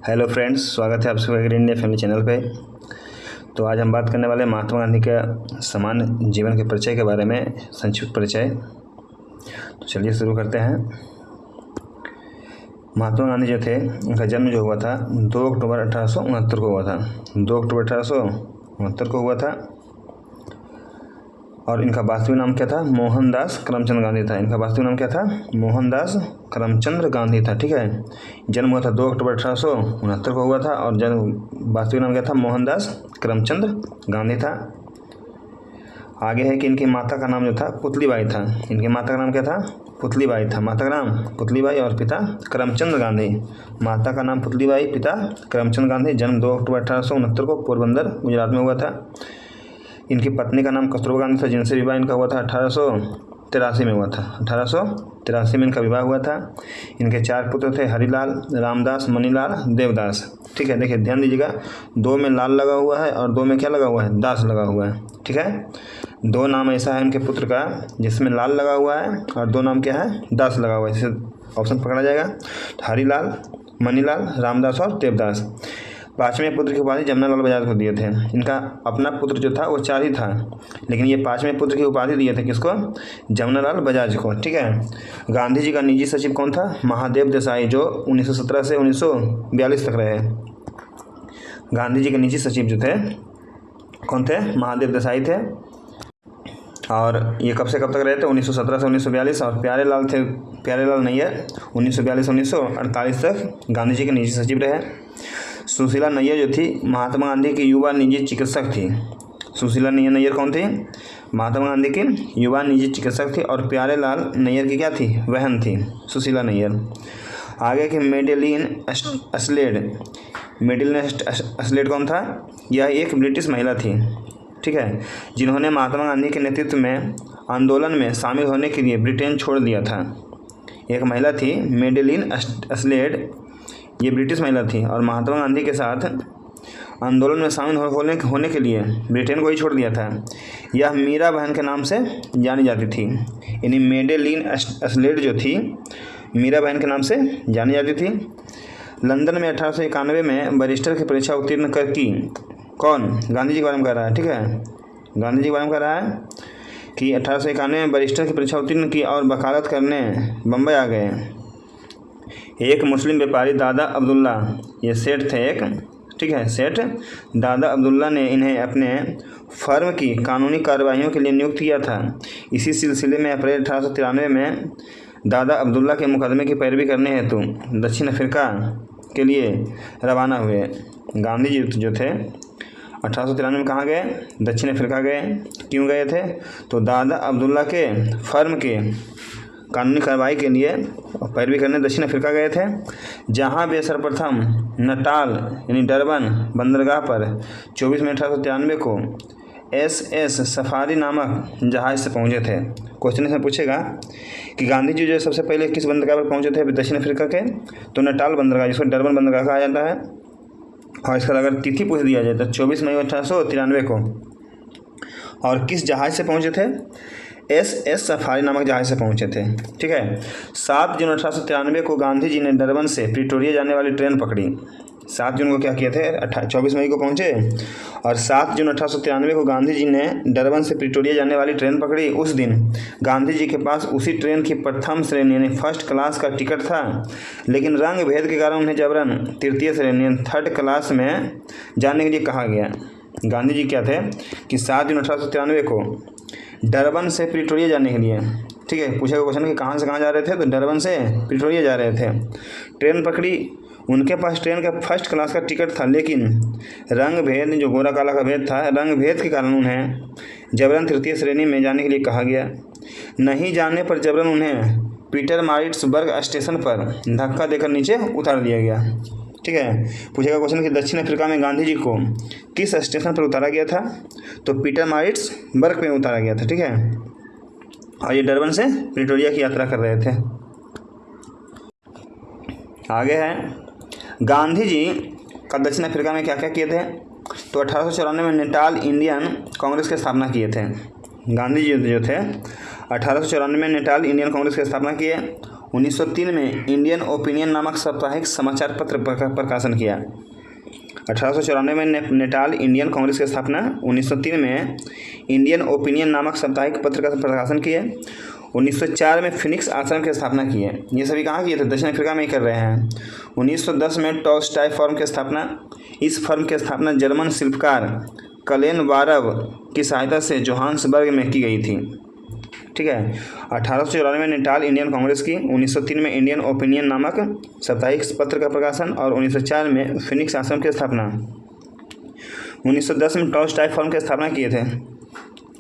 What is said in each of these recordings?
Hello friends, स्वागत है आप सभी का इंडिया फैमिली चैनल पे। तो आज हम बात करने वाले महात्मा गांधी का सामान्य जीवन के परिचय के बारे में, संक्षिप्त परिचय। तो चलिए शुरू करते हैं। महात्मा गांधी जो थे, उनका जन्म जो हुआ था 2 अक्टूबर 1869 को हुआ था। 2 अक्टूबर 1869 को हुआ था। और इनका वास्तविक नाम क्या था? मोहनदास करमचंद गांधी था। इनका वास्तविक नाम क्या था? मोहनदास करमचंद गांधी था। ठीक है, जन्म हुआ था 2 अक्टूबर 1869 को हुआ था और जन्म वास्तविक नाम क्या था? मोहनदास करमचंद गांधी था। आगे है कि इनकी माता का नाम जो था पुतलीबाई था। इनकी माता का नाम क्या था? पुतलीबाई था। माता का नाम पुतलीबाई और पिता करमचंद गांधी। माता का नाम पुतलीबाई, पिता करमचंद गांधी। जन्म 2 अक्टूबर 1869 को पोरबंदर, गुजरात में हुआ था। इनकी पत्नी का नाम कस्तूरबा गांधी था, जिनसे विवाह इनका हुआ था 1883 में हुआ था। 1883 में इनका विवाह हुआ था। इनके 4 पुत्र थे, हरिलाल, रामदास, मनीलाल, देवदास। ठीक है, देखिए ध्यान दीजिएगा, 2 में लाल लगा हुआ है और 2 में क्या लगा हुआ है? दास लगा हुआ है। ठीक है, 2 नाम ऐसा है इनके पुत्र का जिसमें लाल लगा हुआ है और 2 नाम क्या है? दास लगा हुआ है। इसे ऑप्शन पकड़ा जाएगा। हरिलाल, मनीलाल, रामदास और देवदास। 5वें पुत्र की उपाधि जमनालाल बजाज को दिए थे। इनका अपना पुत्र जो था वो 4 ही था, लेकिन ये 5वें पुत्र की उपाधि दिए थे किसको? जमनालाल बजाज को। ठीक है, गांधी जी का निजी सचिव कौन था? महादेव देसाई, जो 1917 से 1942 तक रहे। गांधी जी के निजी सचिव जो थे कौन थे? महादेव देसाई थे। और ये कब से कब तक रहे थे? 1917 से 1942। और प्यारेलाल नैयर 1942 से 1948 तक गांधी जी के निजी सचिव रहे। सुशीला नैयर जो थी महात्मा गांधी की युवा निजी चिकित्सक थी। सुशीला नैयर कौन थी? महात्मा गांधी की युवा निजी चिकित्सक थी। और प्यारेलाल नैयर की क्या थी? बहन थी सुशीला नैयर। आगे की मेडेलिन अस्लेड कौन था? यह एक ब्रिटिश महिला थी। ठीक है, जिन्होंने महात्मा गांधी के नेतृत्व में आंदोलन में शामिल होने के लिए ब्रिटेन छोड़ दिया था। एक महिला थी मेडेलिन अस्लेड, ये ब्रिटिश महिला थी और महात्मा गांधी के साथ आंदोलन में शामिल होने के लिए ब्रिटेन को ही छोड़ दिया था। यह मीरा बहन के नाम से जानी जाती थी। यानी मेडेलिन अस्लेड जो थी मीरा बहन के नाम से जानी जाती थी। लंदन में 1891 में बैरिस्टर की परीक्षा उत्तीर्ण कर की। कौन? गांधी जी के बारे में कह रहा है। ठीक है, गांधी जी के बारे में कह रहा है कि 1891 में बैरिस्टर की परीक्षा उत्तीर्ण की और वकालत करने बम्बई आ गए। एक मुस्लिम व्यापारी दादा अब्दुल्ला, ये सेठ थे एक। ठीक है, सेठ दादा अब्दुल्ला ने इन्हें अपने फर्म की कानूनी कार्रवाइयों के लिए नियुक्त किया था। इसी सिलसिले में अप्रैल 1893 में दादा अब्दुल्ला के मुकदमे की पैरवी करने हेतु दक्षिण अफ्रीका के लिए रवाना हुए। गांधी जी जो थे 1893 में कहाँ गए? दक्षिण अफ्रीका गए। क्यों गए थे? तो दादा अब्दुल्ला के फर्म के कानूनी कार्रवाई के लिए पैरवी करने दक्षिण अफ्रीका गए थे, जहां वे सर्वप्रथम नटाल यानी डरबन बंदरगाह पर 24 मई 1893 को SS सफारी नामक जहाज से पहुंचे थे। क्वेश्चन इसमें पूछेगा कि गांधी जी जो सबसे पहले किस बंदरगाह पर पहुंचे थे दक्षिण अफ्रीका के? तो नटाल बंदरगाह, जिसको डरबन बंदरगाह कहा जाता है। और इसका अगर तिथि पूछ दिया जाए तो 24 मई 1893 को। और किस जहाज से पहुंचे थे? SS सफारी नामक जहाज से पहुंचे थे। ठीक है, 7 जून 1893 को गांधी जी ने डरबन से प्रिटोरिया जाने वाली ट्रेन पकड़ी। 7 जून को क्या किए थे? 24 मई को पहुंचे और 7 जून 1893 को गांधी जी ने डरबन से प्रिटोरिया जाने वाली ट्रेन पकड़ी। उस दिन गांधी जी के पास उसी ट्रेन की प्रथम श्रेणी यानी फर्स्ट क्लास का टिकट था, लेकिन रंग भेद के कारण उन्हें जबरन तृतीय श्रेणी यानी थर्ड क्लास में जाने के लिए कहा गया। गांधी जी क्या थे कि 7 जून 1893 को डरबन से प्रिटोरिया जाने के लिए, ठीक है, पूछेगा क्वेश्चन कि कहाँ से कहाँ जा रहे थे? तो डरबन से प्रिटोरिया जा रहे थे। ट्रेन पकड़ी, उनके पास ट्रेन का फर्स्ट क्लास का टिकट था, लेकिन रंग भेद, जो गोरा काला का भेद था, रंग भेद के कारण उन्हें जबरन तृतीय श्रेणी में जाने के लिए कहा गया। नहीं जाने पर जबरन उन्हें पीटरमारिट्सबर्ग स्टेशन पर धक्का देकर नीचे उतार दिया गया। ठीक है, पूछेगा क्वेश्चन कि दक्षिण अफ्रीका में गांधी जी को किस स्टेशन पर उतारा गया था? तो पीटरमारिट्सबर्ग पे उतारा गया था। ठीक है, और ये डरबन से प्रिटोरिया की यात्रा कर रहे थे। आगे है गांधी जी का दक्षिण अफ्रीका में क्या क्या किए थे? तो 1894 में नेटाल इंडियन कांग्रेस की स्थापना किए थे। गांधी जी जो थे 1894 में नेटाल इंडियन कांग्रेस की स्थापना किए 1903 में इंडियन ओपिनियन नामक साप्ताहिक समाचार पत्र प्रकाशन किया। 1894 में नेटाल इंडियन कांग्रेस की स्थापना। 1903 में इंडियन ओपिनियन नामक साप्ताहिक पत्र का प्रकाशन किए। 1904 में फिनिक्स आश्रम की स्थापना की है। ये सभी कहाँ किए थे? दक्षिण अफ्रीका में ही कर रहे हैं। 1910 में टॉल्स्टॉय फर्म की स्थापना। इस फर्म की स्थापना जर्मन शिल्पकार कलेन वारव की सहायता से जोहान्सबर्ग में की गई थी। ठीक है। 1894 में नेटाल इंडियन कांग्रेस की। 1903 में इंडियन ओपिनियन नामक साप्ताहिक पत्र का प्रकाशन और 1904 में फिनिक्स आश्रम की स्थापना। 1910 में टॉल्स्टॉय फर्म की स्थापना किए थे।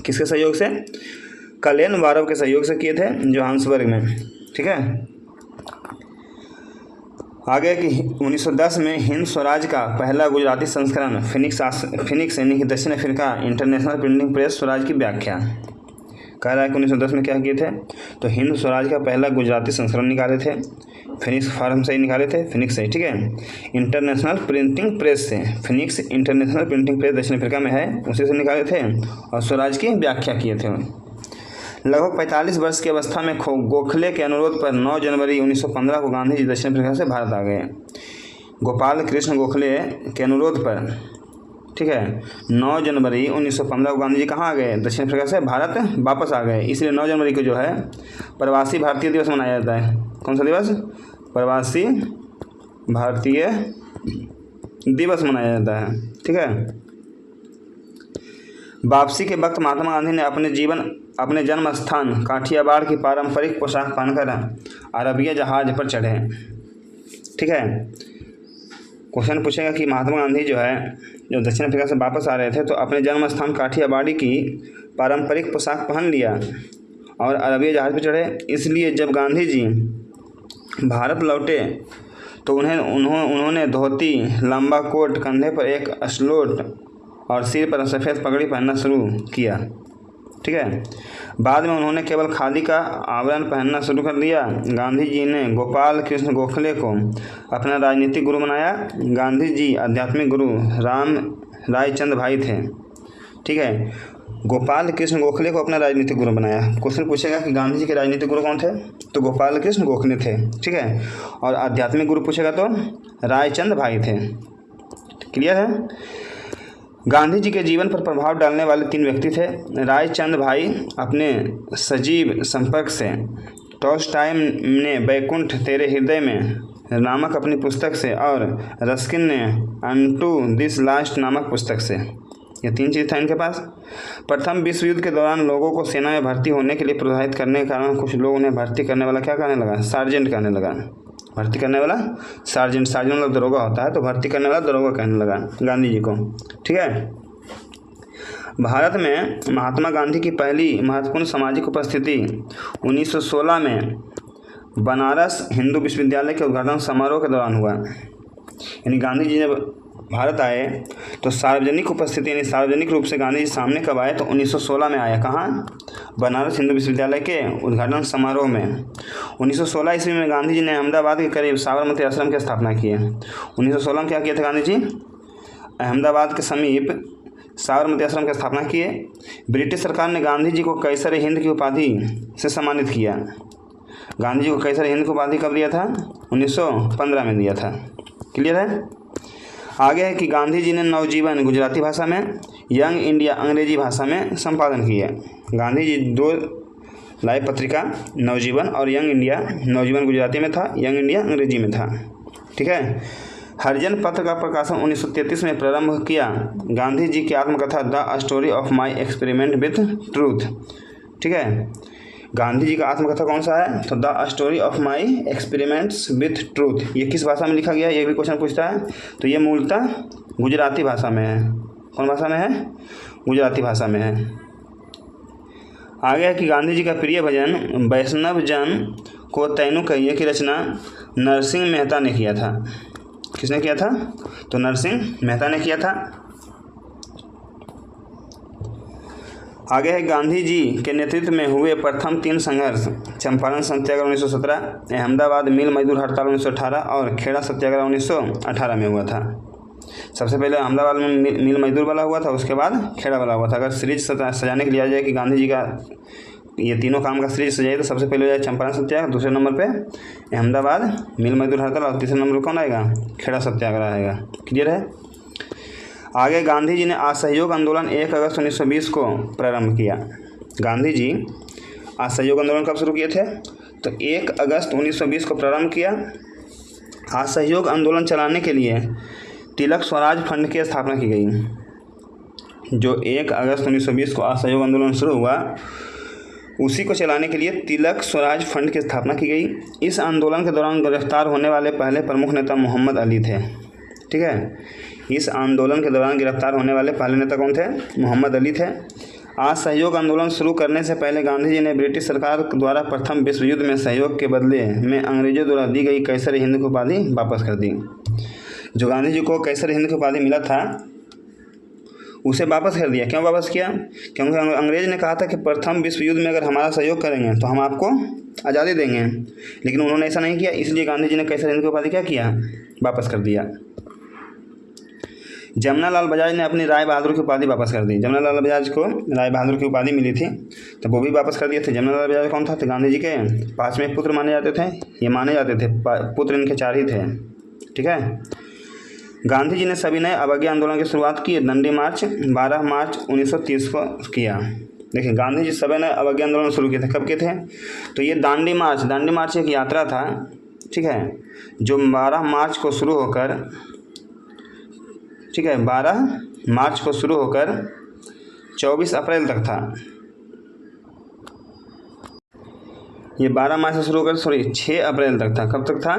किसके सहयोग से? कलेन वारव के सहयोग से किए थे जोहान्सबर्ग में। ठीक है। आगे कि 1910 में हिंद स्वराज का पहला गुजराती संस्करण फिनिक्स यानी कि दक्षिण Africa international printing press Swaraj की व्याख्या कह रहा है कि 1910 में क्या किए थे? तो हिंद स्वराज का पहला गुजराती संस्करण निकाले थे। फिनिक्स फार्म से ही निकाले थे, फिनिक्स से। ठीक है। इंटरनेशनल प्रिंटिंग प्रेस से, फिनिक्स इंटरनेशनल प्रिंटिंग प्रेस दक्षिण अफ्रीका में है, उसी से निकाले थे और स्वराज की व्याख्या किए थे। लगभग 45 वर्ष की अवस्था में गोखले के अनुरोध पर 9 जनवरी 1915 को गांधी जी दक्षिण अफ्रीका से भारत आ गए। गोपाल कृष्ण गोखले के अनुरोध पर, ठीक है, 9 जनवरी 1915 को गांधी जी कहाँ आ गए? दक्षिण अफ्रीका से भारत वापस आ गए। इसलिए 9 जनवरी को जो है प्रवासी भारतीय दिवस मनाया जाता है। कौन सा दिवस? प्रवासी भारतीय दिवस मनाया जाता है। ठीक है। वापसी के वक्त महात्मा गांधी ने अपने जन्म स्थान काठियावाड़ की पारंपरिक पोशाक पहनकर अरबिया जहाज पर चढ़े। ठीक है। क्वेश्चन पूछेगा कि महात्मा गांधी जो दक्षिण अफ्रीका से वापस आ रहे थे तो अपने जन्म स्थान काठियावाड़ी की पारंपरिक पोशाक पहन लिया और अरबिया जहाज पर चढ़े। इसलिए जब गांधी जी भारत लौटे तो उन्होंने धोती, लंबा कोट, कंधे पर एक असलोट और सिर पर सफ़ेद पगड़ी पहनना शुरू किया। ठीक है। बाद में उन्होंने केवल खादी का आवरण पहनना शुरू कर दिया। गांधी जी ने गोपाल कृष्ण गोखले को अपना राजनीतिक गुरु बनाया। गांधी जी आध्यात्मिक गुरु राम रायचंद भाई थे। ठीक है। गोपाल कृष्ण गोखले को अपना राजनीतिक गुरु बनाया। क्वेश्चन पूछेगा कि गांधी जी के राजनीतिक गुरु कौन थे? तो गोपाल कृष्ण गोखले थे। ठीक है। और आध्यात्मिक गुरु पूछेगा तो रायचंद भाई थे। क्लियर है। गांधी जी के जीवन पर प्रभाव डालने वाले 3 व्यक्ति थे। रायचंद भाई अपने सजीव संपर्क से टॉल्स्टॉय ने बैकुंठ तेरे हृदय में नामक अपनी पुस्तक से और रस्किन ने अनटू दिस लास्ट नामक पुस्तक से। ये 3 चीज़ था इनके पास। प्रथम विश्व युद्ध के दौरान लोगों को सेना में भर्ती होने के लिए प्रोत्साहित करने के कारण कुछ लोग उन्हें भर्ती करने वाला क्या कहने लगा? सार्जेंट कहने लगा। भर्ती करने वाला सार्जेंट मतलब दरोगा होता है, तो भर्ती करने वाला दरोगा कहने लगा गांधी जी को। ठीक है। भारत में महात्मा गांधी की पहली महत्वपूर्ण सामाजिक उपस्थिति 1916 में बनारस हिंदू विश्वविद्यालय के उद्घाटन समारोह के दौरान हुआ। यानी गांधी जी जब भारत आए तो सार्वजनिक उपस्थिति यानी सार्वजनिक रूप से गांधी जी सामने कब आए? तो 1916 में आया। कहाँ? बनारस हिंदू विश्वविद्यालय के उद्घाटन समारोह में। 1916 ईस्वी में गांधी जी ने अहमदाबाद के करीब साबरमती आश्रम की स्थापना की है। 1916 में क्या किया था गांधी जी? अहमदाबाद के समीप साबरमती आश्रम की स्थापना किए। ब्रिटिश सरकार ने गांधी जी को कैसर हिंद की उपाधि से सम्मानित किया। गांधी जी को कैसर हिंद की उपाधि कब दिया था? 1915 में दिया था। क्लियर है। आगे है कि गांधी जी ने नवजीवन गुजराती भाषा में, यंग इंडिया अंग्रेजी भाषा में संपादन किया। गांधी जी 2 लाइव पत्रिका नवजीवन और यंग इंडिया, नवजीवन गुजराती में था, यंग इंडिया अंग्रेजी में था। ठीक है। हरिजन पत्र का प्रकाशन 1933 में प्रारंभ किया। गांधी जी की आत्मकथा the story of my experiment with truth. ठीक है। गांधी जी का आत्मकथा कौन सा है? तो the story of my experiments with truth. ये किस भाषा में लिखा गया? ये भी क्वेश्चन पूछता है। तो ये मूलतः गुजराती भाषा में है। कौन भाषा में है? गुजराती भाषा में है। आगे है कि गांधी जी का प्रिय भजन वैष्णव जन को तैनू कहिए की रचना नरसिंह मेहता ने किया था। किसने किया था? तो नरसिंह मेहता ने किया था। आगे है गांधी जी के नेतृत्व में हुए प्रथम 3 संघर्ष चंपारण सत्याग्रह 1917, अहमदाबाद मिल मजदूर हड़ताल 1918 और खेड़ा सत्याग्रह 1918 में हुआ था। सबसे पहले अहमदाबाद में मिल मजदूर वाला हुआ था, उसके बाद खेड़ा वाला हुआ था। अगर सीरीज सजाने के लिए आ जाए कि गांधी जी का ये तीनों काम का श्रेय सजाइए तो सबसे पहले हो जाए चंपारण सत्याग्रह, दूसरे नंबर पे अहमदाबाद मिल मजदूर हड़ताल और तीसरे नंबर पर कौन आएगा, खेड़ा सत्याग्रह आएगा। क्लियर है। आगे गांधी जी ने असहयोग आंदोलन 1 अगस्त 1920 को प्रारंभ किया। गांधी जी असहयोग आंदोलन कब शुरू किए थे, तो 1 अगस्त 1920 को प्रारंभ किया। असहयोग आंदोलन चलाने के लिए तिलक स्वराज फंड की स्थापना की गई। जो 1 अगस्त 1920 को असहयोग आंदोलन शुरू हुआ, उसी को चलाने के लिए तिलक स्वराज फंड की स्थापना की गई। इस आंदोलन के दौरान गिरफ्तार होने वाले पहले प्रमुख नेता मोहम्मद अली थे। ठीक है, इस आंदोलन के दौरान गिरफ्तार होने वाले पहले नेता कौन थे, मोहम्मद अली थे। असहयोग आंदोलन शुरू करने से पहले गांधी जी ने ब्रिटिश सरकार द्वारा प्रथम विश्व युद्ध में सहयोग के बदले में अंग्रेजों द्वारा दी गई कैसर हिंद की उपाधि वापस कर दी। जो गांधी जी को कैसर हिंद की उपाधि मिला था उसे वापस कर दिया। क्यों वापस किया, क्योंकि अंग्रेज ने कहा था कि प्रथम विश्व युद्ध में अगर हमारा सहयोग करेंगे तो हम आपको आज़ादी देंगे, लेकिन उन्होंने ऐसा नहीं किया, इसलिए गांधी जी ने कैसर हिंद की उपाधि क्या किया, वापस कर दिया। जमनालाल बजाज ने अपनी राय बहादुर की उपाधि वापस कर दी। जमनालाल बजाज को राय बहादुर की उपाधि मिली थी तो वो भी वापस कर दिए थे। जमनालाल बजाज कौन था, तो गांधी जी के 5वें पुत्र माने जाते थे। ये माने जाते थे, पुत्र इनके 4 ही थे। ठीक है। गांधी जी ने सविनय अवज्ञा आंदोलन की शुरुआत की। दंडी मार्च 12 मार्च 1930 को किया। देखिए, गांधी जी सविनय अवज्ञा आंदोलन शुरू किए थे। कब किए थे, तो ये दांडी मार्च एक यात्रा था। ठीक है, जो 12 मार्च को शुरू होकर 24 अप्रैल तक था। ये 12 मार्च से शुरू होकर 6 अप्रैल तक था। कब तक था,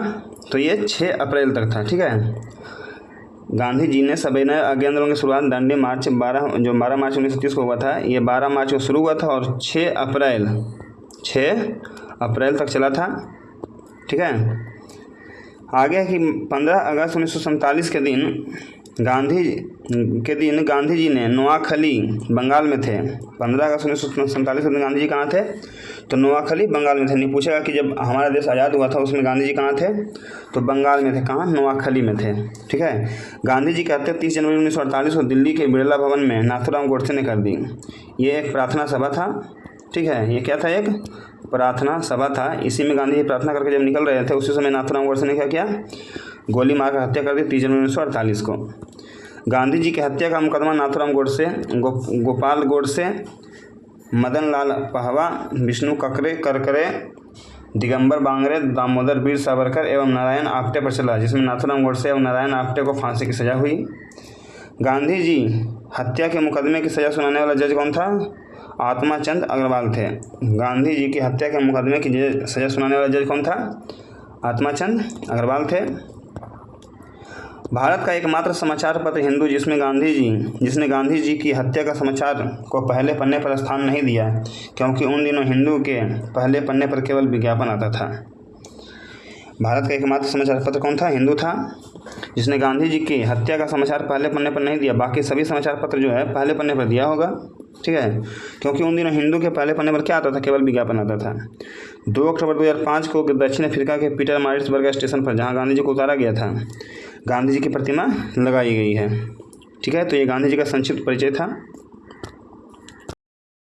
तो ये 6 अप्रैल तक था। ठीक है, गांधी जी ने सविनय अवज्ञा आंदोलन की शुरुआत दांडी मार्च 12 मार्च 1930 को हुआ था। ये 12 मार्च को शुरू हुआ था और 6 अप्रैल तक चला था। ठीक है, आगे कि 15 अगस्त 1947 के दिन गांधी जी ने नोआखली बंगाल में थे। 15 अगस्त 1947 के दिन गांधी जी कहाँ थे, तो नोआखली बंगाल में थे। नहीं पूछेगा कि जब हमारा देश आज़ाद हुआ था उसमें गांधी जी कहाँ थे, तो बंगाल में थे। कहाँ, नोआखली में थे। ठीक है, गांधी जी की हत्या 30 जनवरी 1948 को दिल्ली के बिरला भवन में नाथूराम गोडसे ने कर दी। ये एक प्रार्थना सभा था। ठीक है, ये क्या था, एक प्रार्थना सभा था। इसी में गांधी जी प्रार्थना करके जब निकल रहे थे उसी समय नाथूराम गोडसे ने क्या किया, गोली मारकर हत्या कर दी 30 जनवरी 1948 को। गांधी जी की हत्या का मुकदमा नाथूराम गोडसे, गोपाल गोडसे, मदन लाल पहवा, विष्णु करकरे, दिगंबर बांगरे, दामोदर वीर सावरकर एवं नारायण आप्टे पर चला, जिसमें नाथूराम गोडसे एवं नारायण आप्टे को फांसी की सजा हुई। गांधी जी हत्या के मुकदमे की सजा सुनाने वाला जज कौन था, आत्माचंद अग्रवाल थे। गांधी जी की हत्या के मुकदमे की सजा सुनाने वाला जज कौन था, आत्माचंद अग्रवाल थे। भारत का एकमात्र समाचार पत्र हिंदू जिसने गांधी जी की हत्या का समाचार को पहले पन्ने पर स्थान नहीं दिया, क्योंकि उन दिनों हिंदू के पहले पन्ने पर केवल विज्ञापन आता था। भारत का एकमात्र समाचार पत्र कौन था, हिंदू था, जिसने गांधी जी की हत्या का समाचार पहले पन्ने पर नहीं दिया। बाकी सभी समाचार पत्र जो है पहले पन्ने पर दिया होगा। ठीक है, क्योंकि उन दिनों हिंदू के पहले पन्ने पर क्या आता था, केवल विज्ञापन आता था। 2 अक्टूबर 2005 को दक्षिण अफ्रीका के पीटर मारिट्सबर्ग स्टेशन पर, जहां गांधी जी को उतारा गया था, गांधी जी की प्रतिमा लगाई गई है। ठीक है, तो ये गांधी जी का संक्षिप्त परिचय था।